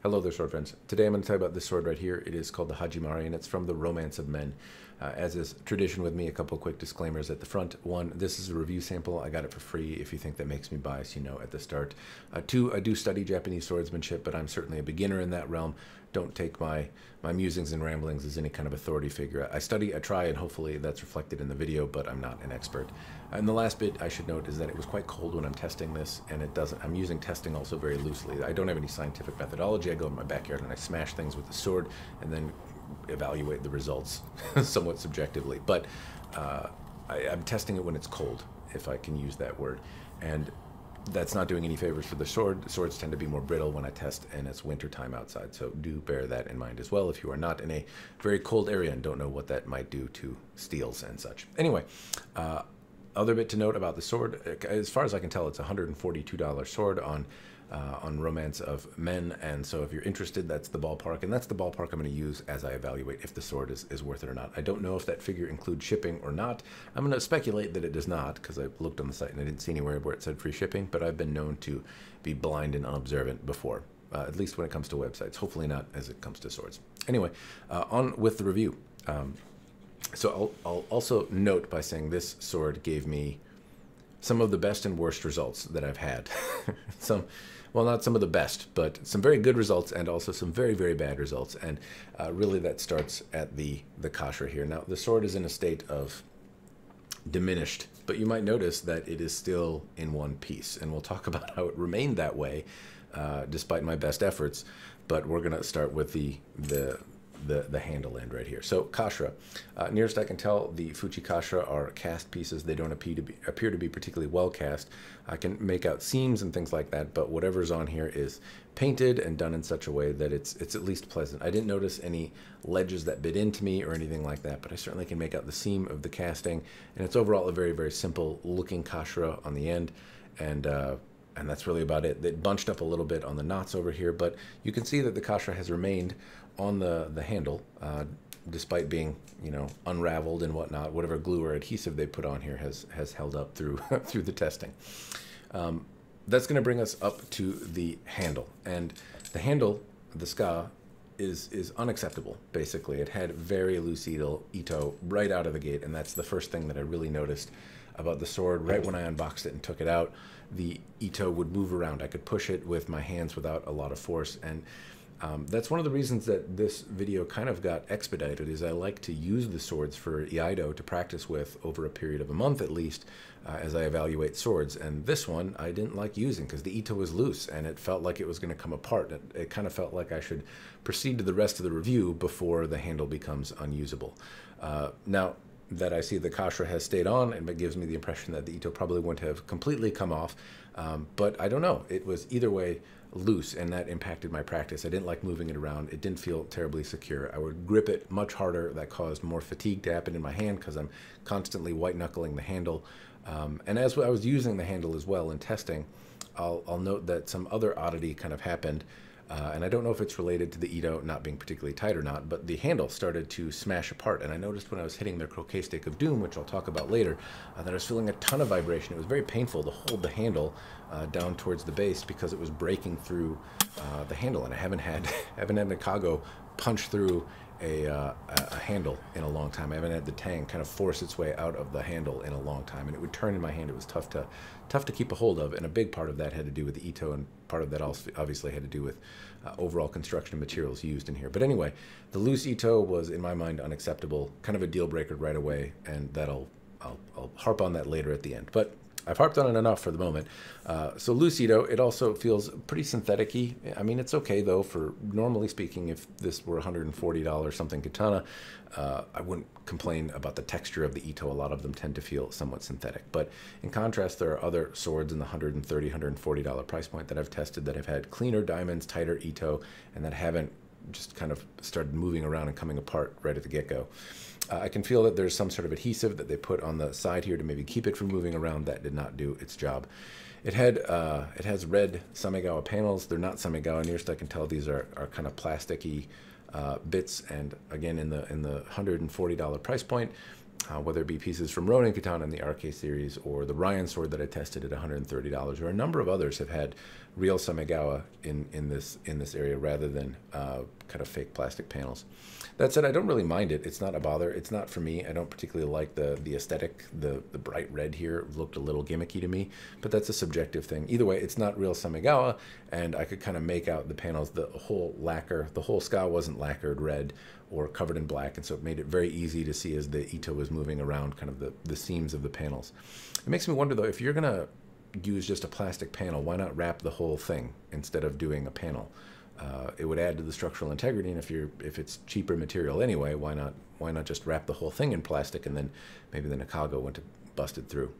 Hello there, sword friends. Today I'm going to tell you about this sword right here. It is called the Hajimari, and it's from the Romance of Men. As is tradition with me, a couple quick disclaimers at the front. One, this is a review sample. I got it for free. If you think that makes me biased, you know at the start. Two, I do study Japanese swordsmanship, but I'm certainly a beginner in that realm. Don't take my musings and ramblings as any kind of authority figure. I study, I try, and hopefully that's reflected in the video, but I'm not an expert. And the last bit I should note is that it was quite cold when I'm testing this, and I'm using testing also very loosely. I don't have any scientific methodology. I go in my backyard and I smash things with the sword and then evaluate the results somewhat subjectively. But I'm testing it when it's cold, if I can use that word. And that's not doing any favors for the sword. Swords tend to be more brittle when I test, and it's winter time outside, so do bear that in mind as well if you are not in a very cold area and don't know what that might do to steels and such. Anyway, other bit to note about the sword, as far as I can tell, it's a $142 sword on Romance of Men, and so if you're interested, that's the ballpark, and that's the ballpark I'm going to use as I evaluate if the sword is worth it or not. I don't know if that figure includes shipping or not. I'm going to speculate that it does not, because I looked on the site and I didn't see anywhere where it said free shipping, but I've been known to be blind and unobservant before, at least when it comes to websites. Hopefully not as it comes to swords. Anyway, on with the review. So I'll also note by saying this sword gave me some of the best and worst results that I've had. Well, not some of the best, but some very good results and also some very, very bad results. And really that starts at the kashra here. Now, the sword is in a state of diminished, but you might notice that it is still in one piece. And we'll talk about how it remained that way despite my best efforts. But we're going to start with the handle end right here. So kashra, nearest I can tell, the fuchi kashra are cast pieces. They don't appear to be particularly well cast. I can make out seams and things like that, but whatever's on here is painted and done in such a way that it's at least pleasant. I didn't notice any ledges that bit into me or anything like that, but I certainly can make out the seam of the casting, and it's overall a very, very simple looking kashra on the end, and that's really about it. It bunched up a little bit on the knots over here, but you can see that the kashra has remained on the handle, despite being, you know, unraveled and whatnot. Whatever glue or adhesive they put on here has held up through through the testing. That's going to bring us up to the handle, and the handle, the ska, is unacceptable. Basically, it had very loose ito right out of the gate, and that's the first thing that I really noticed about the sword. Right when I unboxed it and took it out, the ito would move around. I could push it with my hands without a lot of force, and that's one of the reasons that this video kind of got expedited. Is I like to use the swords for iaido to practice with over a period of a month at least as I evaluate swords, and this one I didn't like using because the ito was loose and it felt like it was going to come apart. It kind of felt like I should proceed to the rest of the review before the handle becomes unusable. Now that I see the kashra has stayed on, and it gives me the impression that the ito probably wouldn't have completely come off, but I don't know. It was either way loose, and that impacted my practice. I didn't like moving it around. It didn't feel terribly secure. I would grip it much harder. That caused more fatigue to happen in my hand because I'm constantly white knuckling the handle. And as I was using the handle as well in testing, I'll note that some other oddity kind of happened. And I don't know if it's related to the ito not being particularly tight or not, but the handle started to smash apart. And I noticed when I was hitting the croquet stick of doom, which I'll talk about later, that I was feeling a ton of vibration. It was very painful to hold the handle down towards the base because it was breaking through the handle. And I haven't had Nakago punch through a handle in a long time. I haven't had the tang kind of force its way out of the handle in a long time, and it would turn in my hand. It was tough to keep a hold of, and a big part of that had to do with the ito, and part of that also obviously had to do with overall construction materials used in here. But anyway, the loose ito was in my mind unacceptable, kind of a deal breaker right away, and I'll harp on that later at the end. But I've harped on it enough for the moment. So loose ito, it also feels pretty synthetic-y. I mean, it's okay though, for normally speaking, if this were $140 something katana, I wouldn't complain about the texture of the ito. A lot of them tend to feel somewhat synthetic. But in contrast, there are other swords in the $130, $140 price point that I've tested that have had cleaner diamonds, tighter ito, and that haven't just kind of started moving around and coming apart right at the get-go. I can feel that there's some sort of adhesive that they put on the side here to maybe keep it from moving around. That did not do its job. It has red samegawa panels. They're not samegawa. Nearest I can tell, these are kind of plasticky bits, and again in the $140 price point, whether it be pieces from Ronin Katana in the RK series or the Ryan sword that I tested at $130, or a number of others have had real samegawa in this area rather than kind of fake plastic panels. That said, I don't really mind it. It's not a bother. It's not for me. I don't particularly like the aesthetic. The bright red here looked a little gimmicky to me, but that's a subjective thing. Either way, it's not real samegawa, and I could kind of make out the panels. The whole lacquer, the whole ska wasn't lacquered red or covered in black, and so it made it very easy to see as the Ito was moving around kind of the seams of the panels. It makes me wonder, though, if you're going to use just a plastic panel, why not wrap the whole thing instead of doing a panel? It would add to the structural integrity, and if it's cheaper material anyway, why not just wrap the whole thing in plastic, and then maybe the Nakago wouldn't have busted through.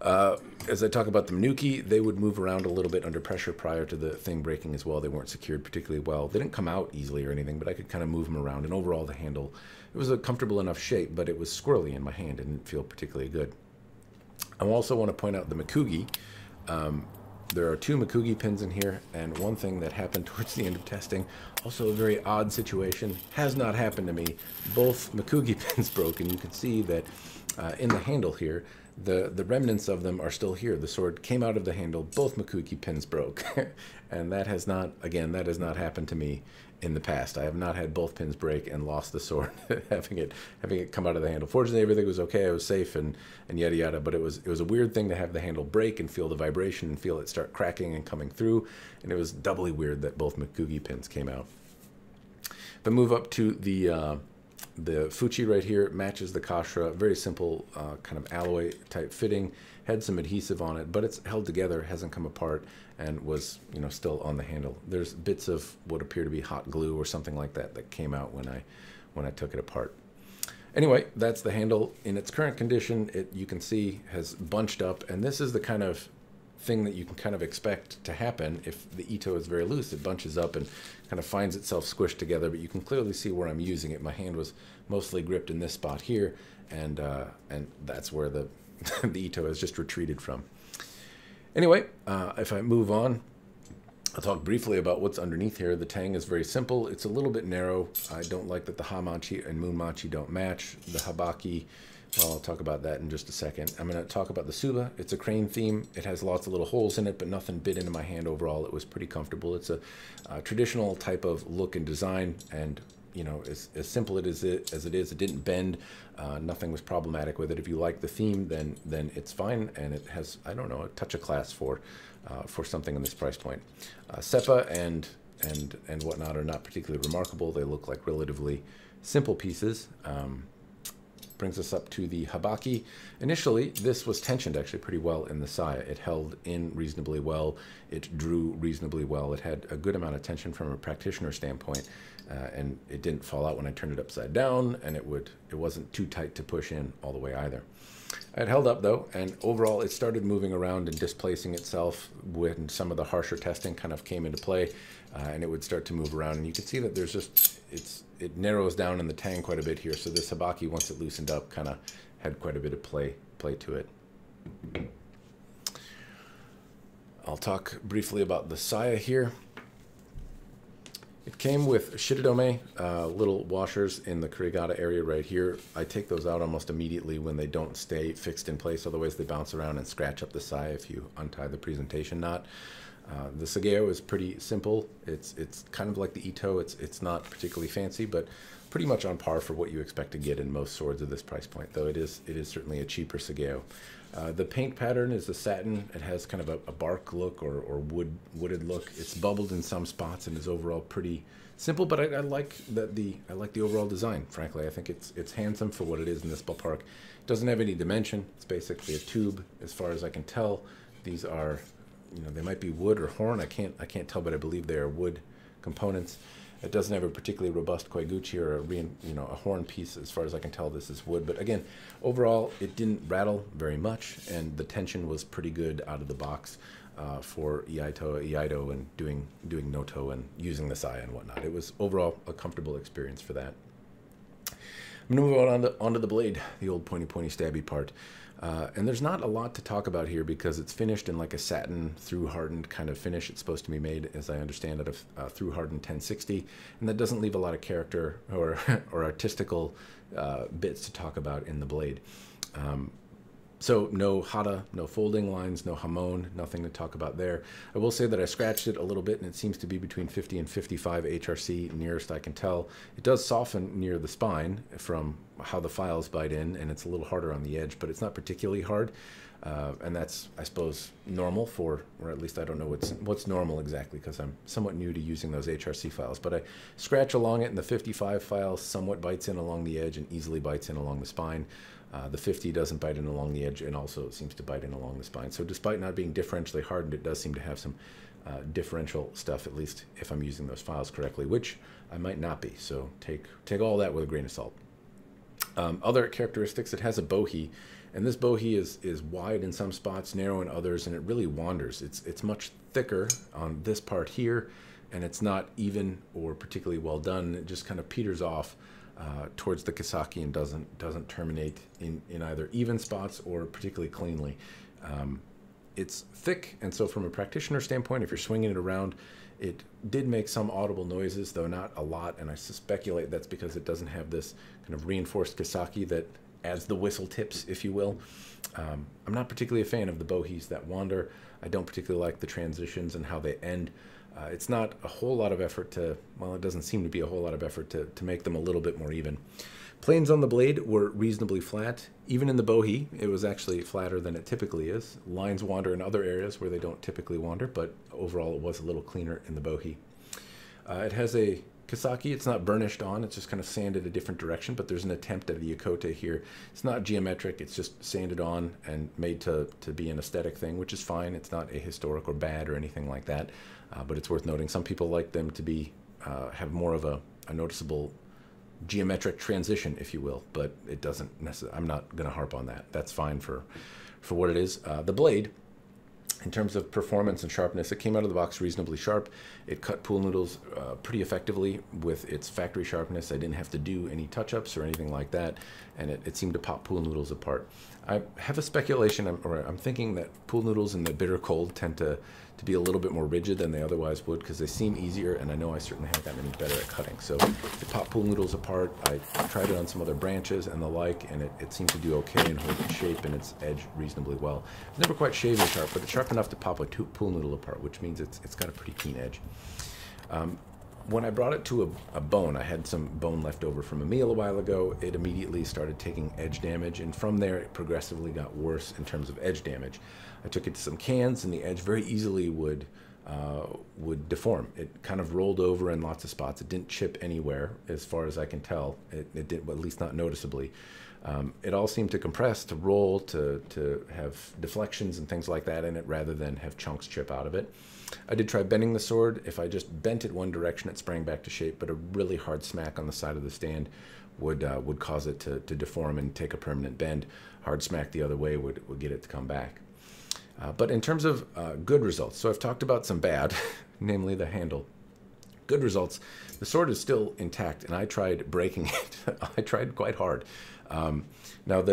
As I talk about the Minuki, they would move around a little bit under pressure prior to the thing breaking as well. They weren't secured particularly well. They didn't come out easily or anything, but I could kind of move them around, and overall the handle, it was a comfortable enough shape, but it was squirrely in my hand and didn't feel particularly good. I also want to point out the Mikugi. There are 2 Mikugi pins in here, and one thing that happened towards the end of testing, also a very odd situation, has not happened to me. Both Mikugi pins broke, and you can see that in the handle here, the remnants of them are still here. The sword came out of the handle, both Mikugi pins broke, and that has not, again, that has not happened to me in the past. I have not had both pins break and lost the sword having it come out of the handle. Fortunately, everything was okay. I was safe and yada yada. But it was a weird thing to have the handle break and feel the vibration and feel it start cracking and coming through. And it was doubly weird that both Mikugi pins came out. If I move up to the Fuchi right here, matches the Kashra. Very simple kind of alloy type fitting. Had some adhesive on it, but it's held together, hasn't come apart, and was, you know, still on the handle. There's bits of what appear to be hot glue or something like that that came out when I took it apart. Anyway, that's the handle in its current condition. It, you can see, has bunched up, and this is the kind of thing that you can kind of expect to happen if the Ito is very loose. It bunches up and kind of finds itself squished together, but you can clearly see where I'm using it. My hand was mostly gripped in this spot here, and that's where the Ito has just retreated from. Anyway, if I move on, I'll talk briefly about what's underneath here. The tang is very simple. It's a little bit narrow. I don't like that the ha-machi and moon-machi don't match. The habaki, well, I'll talk about that in just a second. I'm going to talk about the tsuba. It's a crane theme. It has lots of little holes in it, but nothing bit into my hand overall. It was pretty comfortable. It's a traditional type of look and design, and you know, as simple as it is, it didn't bend. Nothing was problematic with it. If you like the theme, then it's fine, and it has, I don't know, a touch of class for something in this price point. Seppa and whatnot are not particularly remarkable. They look like relatively simple pieces. Brings us up to the habaki. Initially, this was tensioned actually pretty well in the saya. It held in reasonably well. It drew reasonably well. It had a good amount of tension from a practitioner standpoint, and it didn't fall out when I turned it upside down, and it wasn't too tight to push in all the way either. It held up though, and overall it started moving around and displacing itself when some of the harsher testing kind of came into play, and it would start to move around, and you can see that there's just, it narrows down in the tang quite a bit here, so this habaki, once it loosened up, kind of had quite a bit of play to it. I'll talk briefly about the saya here. It came with shiridome, little washers in the kirigata area right here. I take those out almost immediately when they don't stay fixed in place, otherwise they bounce around and scratch up the saya if you untie the presentation knot. The sageo is pretty simple. It's kind of like the Ito. It's not particularly fancy, but pretty much on par for what you expect to get in most swords of this price point, though it is certainly a cheaper sageo. The paint pattern is the satin. It has kind of a bark look or wooded look. It's bubbled in some spots and is overall pretty simple, but I like the overall design. Frankly, I think it's handsome for what it is in this ballpark. It doesn't have any dimension. It's basically a tube, as far as I can tell. These are, you know, they might be wood or horn. I can't tell, but I believe they are wood components. It doesn't have a particularly robust koiguchi or a horn piece. As far as I can tell, this is wood. But again, overall, it didn't rattle very much, and the tension was pretty good out of the box for Iaido and doing noto and using the saya and whatnot. It was overall a comfortable experience for that. I'm going to move onto the blade, the old pointy stabby part. And there's not a lot to talk about here because it's finished in like a satin through hardened kind of finish. It's supposed to be made, as I understand it, of through hardened 1060, and that doesn't leave a lot of character or artistical bits to talk about in the blade. So no hata, no folding lines, no hamon, nothing to talk about there. I will say that I scratched it a little bit, and it seems to be between 50 and 55 HRC, nearest I can tell. It does soften near the spine from how the files bite in, and it's a little harder on the edge, but it's not particularly hard. And that's, I suppose, normal for, or at least I don't know what's normal exactly, because I'm somewhat new to using those HRC files. But I scratch along it, and the 55 file somewhat bites in along the edge and easily bites in along the spine. The 50 doesn't bite in along the edge, and also seems to bite in along the spine. So despite not being differentially hardened, it does seem to have some differential stuff, at least if I'm using those files correctly, which I might not be. So take all that with a grain of salt. Other characteristics, it has a bohi, and this bohi is wide in some spots, narrow in others, and it really wanders. It's much thicker on this part here, and it's not even or particularly well done. It just kind of peters off towards the kasaki and doesn't terminate in either even spots or particularly cleanly. It's thick, and so from a practitioner standpoint, if you're swinging it around, it did make some audible noises, though not a lot, and I speculate that's because it doesn't have this kind of reinforced kasaki that adds the whistle tips, if you will. I'm not particularly a fan of the bohis that wander. I don't particularly like the transitions and how they end. It's not a whole lot of effort to, well, it doesn't seem to be a whole lot of effort to make them a little bit more even. Planes on the blade were reasonably flat. Even in the bohi, it was actually flatter than it typically is. Lines wander in other areas where they don't typically wander, but overall it was a little cleaner in the bohi. It has a kasaki. It's not burnished on, it's just kind of sanded a different direction, but there's an attempt at a yakote here. It's not geometric, it's just sanded on and made to be an aesthetic thing, which is fine. It's not ahistoric or bad or anything like that, but it's worth noting. Some people like them to be have more of a noticeable geometric transition, if you will, but it doesn't necessarily, I'm not going to harp on that. That's fine for what it is. The blade, in terms of performance and sharpness, it came out of the box reasonably sharp. It cut pool noodles pretty effectively with its factory sharpness. I didn't have to do any touch-ups or anything like that, and it seemed to pop pool noodles apart. I have a speculation, or I'm thinking that pool noodles in the bitter cold tend to be a little bit more rigid than they otherwise would, because they seem easier, and I know I certainly haven't gotten any better at cutting. So it popped pool noodles apart. I tried it on some other branches and the like, and it seemed to do okay and hold its shape and its edge reasonably well. It's never quite shaving sharp, but it's sharp enough to pop a pool noodle apart, which means it's got a pretty keen edge. When I brought it to a bone, I had some bone left over from a meal a while ago. It immediately started taking edge damage, and from there it progressively got worse in terms of edge damage. I took it to some cans, and the edge very easily would deform. It kind of rolled over in lots of spots. It didn't chip anywhere, as far as I can tell. It did, well, at least not noticeably. It all seemed to compress, to roll, to have deflections and things like that in it, rather than have chunks chip out of it. I did try bending the sword. If I just bent it one direction, it sprang back to shape, but a really hard smack on the side of the stand would cause it to deform and take a permanent bend. Hard smack the other way would get it to come back. But in terms of good results, so I've talked about some bad, namely the handle. Good results, the sword is still intact, and I tried breaking it. I tried quite hard. Now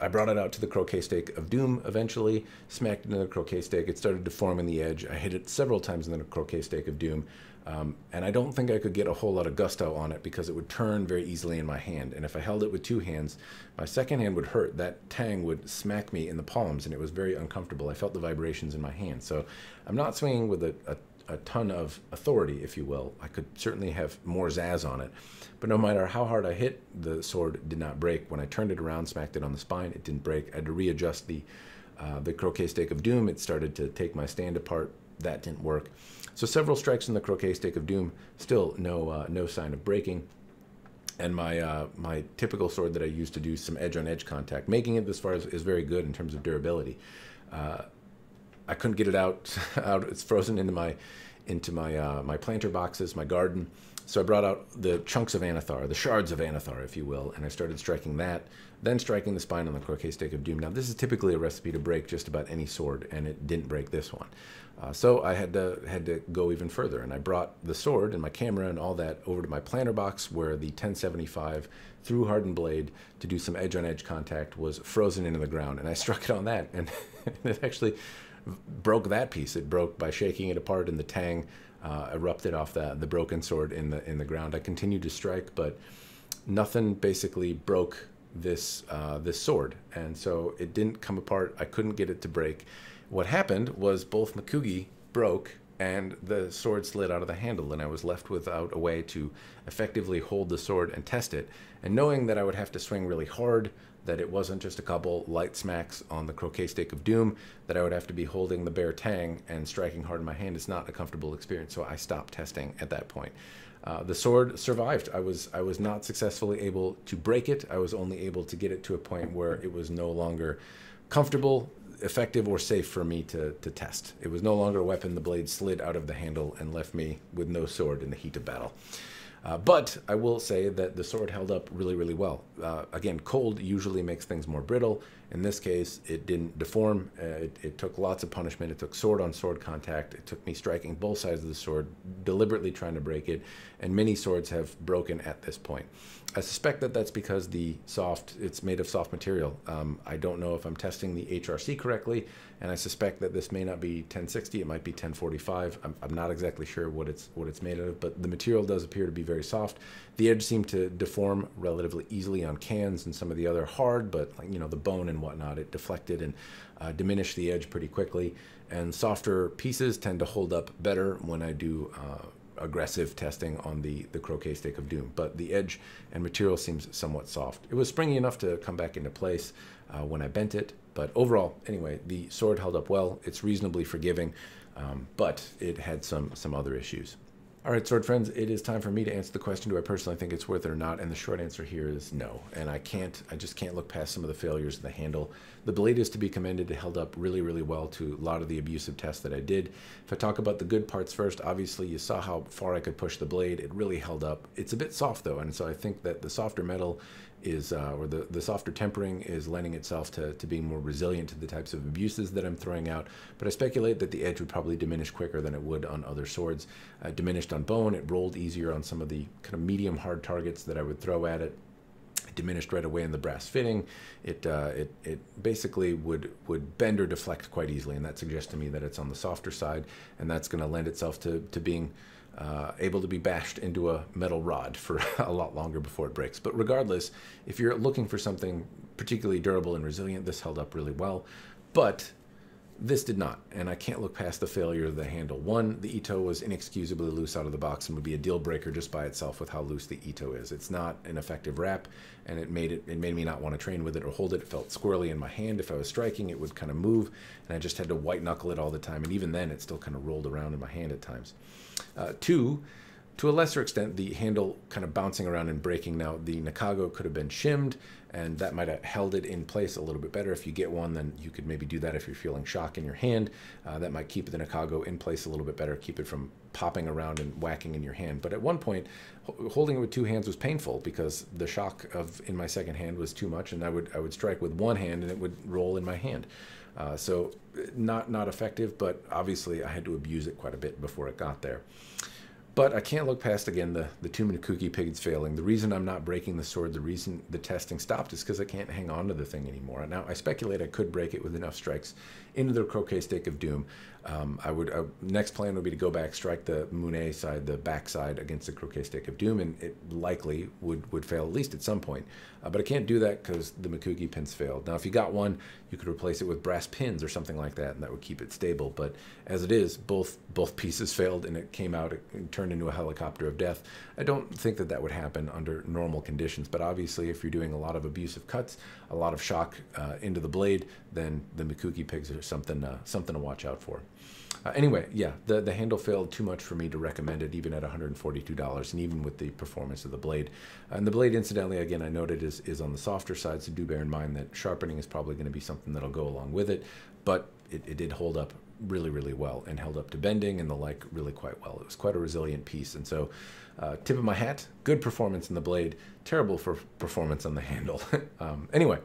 I brought it out to the croquet stake of doom eventually, smacked it into the croquet stake. It started deforming the edge. I hit it several times in the croquet stake of doom, and I don't think I could get a whole lot of gusto on it because it would turn very easily in my hand. And if I held it with two hands, my second hand would hurt. That tang would smack me in the palms, and it was very uncomfortable. I felt the vibrations in my hand. So I'm not swinging with a ton of authority, if you will. I could certainly have more zazz on it. But no matter how hard I hit, the sword did not break. When I turned it around, smacked it on the spine, it didn't break. I had to readjust the croquet stake of doom. It started to take my stand apart. That didn't work. So several strikes in the croquet stake of doom, still no sign of breaking. And my typical sword that I use to do some edge-on-edge contact, making it this far is very good in terms of durability. I couldn't get it out. It's frozen into my planter boxes, my garden. So I brought out the chunks of Anathar, the shards of Anathar, if you will, and I started striking that, then striking the spine on the croquet stake of doom. Now, this is typically a recipe to break just about any sword, and it didn't break this one. So I had to go even further, and I brought the sword and my camera and all that over to my planter box where the 1075 through hardened blade to do some edge-on-edge contact was frozen into the ground, and I struck it on that, and it actually broke that piece. It broke by shaking it apart, and the tang erupted off the broken sword in the ground. I continued to strike, but nothing basically broke this sword, and so it didn't come apart. I couldn't get it to break. What happened was both Mikugi broke and the sword slid out of the handle, and I was left without a way to effectively hold the sword and test it. And knowing that I would have to swing really hard, that it wasn't just a couple light smacks on the croquet stake of doom, that I would have to be holding the bare tang and striking hard in my hand, is not a comfortable experience, so I stopped testing at that point. The sword survived. I was not successfully able to break it. I was only able to get it to a point where it was no longer comfortable, effective, or safe for me to test. It was no longer a weapon. The blade slid out of the handle and left me with no sword in the heat of battle. But I will say that the sword held up really, really well. Again, cold usually makes things more brittle. In this case, it didn't deform. It took lots of punishment. It took sword-on-sword contact. It took me striking both sides of the sword, deliberately trying to break it, and many swords have broken at this point. I suspect that that's because it's made of soft material. I don't know if I'm testing the HRC correctly, and I suspect that this may not be 1060. It might be 1045. I'm not exactly sure what it's made of, but the material does appear to be very soft. The edge seemed to deform relatively easily on cans and some of the other hard, but the bone and whatnot, it deflected and diminished the edge pretty quickly. And softer pieces tend to hold up better when I do aggressive testing on the croquet stake of doom, but the edge and material seems somewhat soft. It was springy enough to come back into place when I bent it, but overall, anyway, the sword held up well. It's reasonably forgiving, but it had some other issues. All right, sword friends, it is time for me to answer the question, do I personally think it's worth it or not? And the short answer here is no. And I just can't look past some of the failures of the handle. The blade is to be commended. It held up really, really well to a lot of the abusive tests that I did. If I talk about the good parts first, obviously you saw how far I could push the blade. It really held up. It's a bit soft though, and so I think that the softer metal is, or the softer tempering is lending itself to being more resilient to the types of abuses that I'm throwing out. But I speculate that the edge would probably diminish quicker than it would on other swords. It diminished on bone. It rolled easier on some of the kind of medium hard targets that I would throw at it. It diminished right away in the brass fitting. It basically would bend or deflect quite easily, and that suggests to me that it's on the softer side, and that's going to lend itself to being able to be bashed into a metal rod for a lot longer before it breaks. But regardless, if you're looking for something particularly durable and resilient, this held up really well. But this did not, and I can't look past the failure of the handle. One, the Ito was inexcusably loose out of the box and would be a deal breaker just by itself with how loose the Ito is. It's not an effective wrap, and it made me not want to train with it or hold it. It felt squirrely in my hand. If I was striking, it would kind of move, and I just had to white knuckle it all the time, and even then it still kind of rolled around in my hand at times. Two, to a lesser extent, the handle kind of bouncing around and breaking. Now, the Nakago could have been shimmed, and that might have held it in place a little bit better. If you get one, then you could maybe do that if you're feeling shock in your hand. That might keep the Nakago in place a little bit better, keep it from popping around and whacking in your hand. But at one point, holding it with two hands was painful because the shock in my second hand was too much, and I would strike with one hand and it would roll in my hand. So not effective, but obviously I had to abuse it quite a bit before it got there. But I can't look past, again, the two Mikugi pigs failing. The reason I'm not breaking the sword, the reason the testing stopped, is because I can't hang on to the thing anymore. Now, I speculate I could break it with enough strikes into the croquet stake of doom. Next plan would be to go back, strike the mune side, the back side, against the croquet stake of doom, and it likely would fail at least at some point. But I can't do that because the Mikugi pins failed. Now, if you got one, you could replace it with brass pins or something like that, and that would keep it stable. But as it is, both pieces failed, and it came out, it turned into a helicopter of death. I don't think that would happen under normal conditions, but obviously if you're doing a lot of abusive cuts, a lot of shock into the blade, then the Mikugi pigs are something to watch out for. Anyway, yeah, the handle failed too much for me to recommend it, even at $142, and even with the performance of the blade. And the blade, incidentally, again, I noted is on the softer side, so do bear in mind that sharpening is probably going to be something that'll go along with it, but it did hold up really, really well and held up to bending and the like really quite well. It was quite a resilient piece, and so tip of my hat, good performance in the blade, terrible for performance on the handle. Anyway,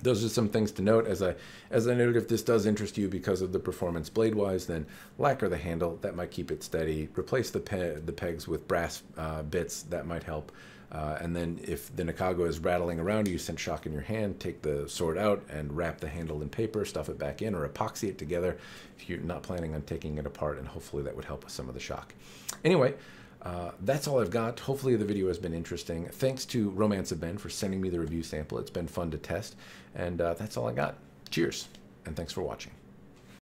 those are some things to note. As I noted, if this does interest you because of the performance blade-wise, then lacquer the handle. That might keep it steady. Replace the pegs with brass bits. That might help. And then if the Nakago is rattling around you, send shock in your hand, take the sword out and wrap the handle in paper, stuff it back in, or epoxy it together if you're not planning on taking it apart, and hopefully that would help with some of the shock. Anyway, That's all I've got. Hopefully the video has been interesting. Thanks to Romance of Men for sending me the review sample. It's been fun to test. And that's all I got. Cheers, and thanks for watching.